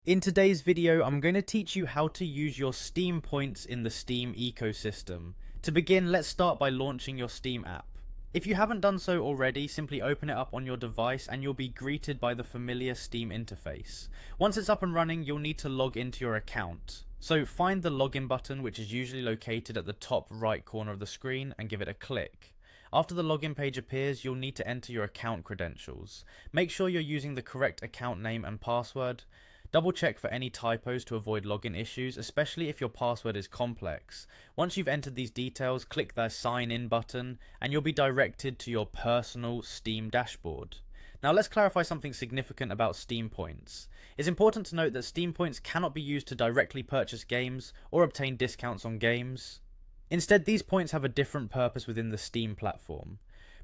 In today's video, I'm going to teach you how to use your Steam points in the Steam ecosystem. To begin, let's start by launching your Steam app. If you haven't done so already, simply open it up on your device and you'll be greeted by the familiar Steam interface. Once it's up and running, you'll need to log into your account. So find the login button, which is usually located at the top right corner of the screen, and give it a click. After the login page appears, you'll need to enter your account credentials. Make sure you're using the correct account name and password. Double check for any typos to avoid login issues, especially if your password is complex. Once you've entered these details, click the sign in button and you'll be directed to your personal Steam dashboard. Now let's clarify something significant about Steam points. It's important to note that Steam points cannot be used to directly purchase games or obtain discounts on games. Instead, these points have a different purpose within the Steam platform.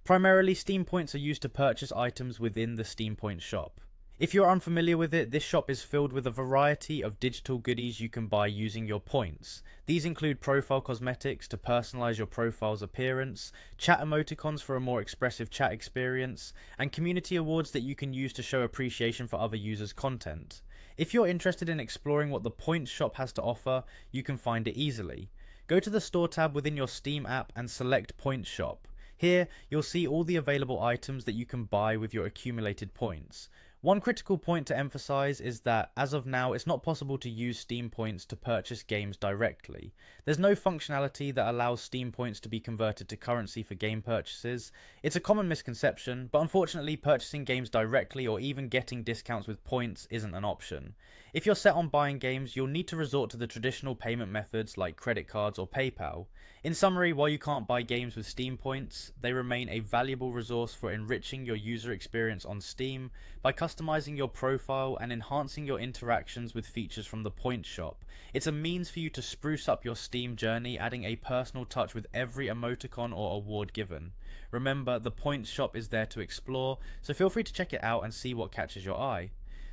Primarily, Steam points are used to purchase items within the Steam Point shop. If you're unfamiliar with it, this shop is filled with a variety of digital goodies you can buy using your points. These include profile cosmetics to personalize your profile's appearance, chat emoticons for a more expressive chat experience, and community awards that you can use to show appreciation for other users' content. If you're interested in exploring what the Points shop has to offer, you can find it easily. Go to the Store tab within your Steam app and select Points Shop. Here, you'll see all the available items that you can buy with your accumulated points. One critical point to emphasize is that, as of now, it's not possible to use Steam points to purchase games directly. There's no functionality that allows Steam points to be converted to currency for game purchases. It's a common misconception, but unfortunately purchasing games directly or even getting discounts with points isn't an option. If you're set on buying games, you'll need to resort to the traditional payment methods like credit cards or PayPal. In summary, while you can't buy games with Steam points, they remain a valuable resource for enriching your user experience on Steam by customizing your profile and enhancing your interactions with features from the Points shop. It's a means for you to spruce up your Steam journey, adding a personal touch with every emoticon or award given. Remember, the Points shop is there to explore, so feel free to check it out and see what catches your eye.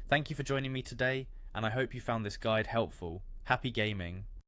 Thank you for joining me today, and I hope you found this guide helpful. Happy gaming!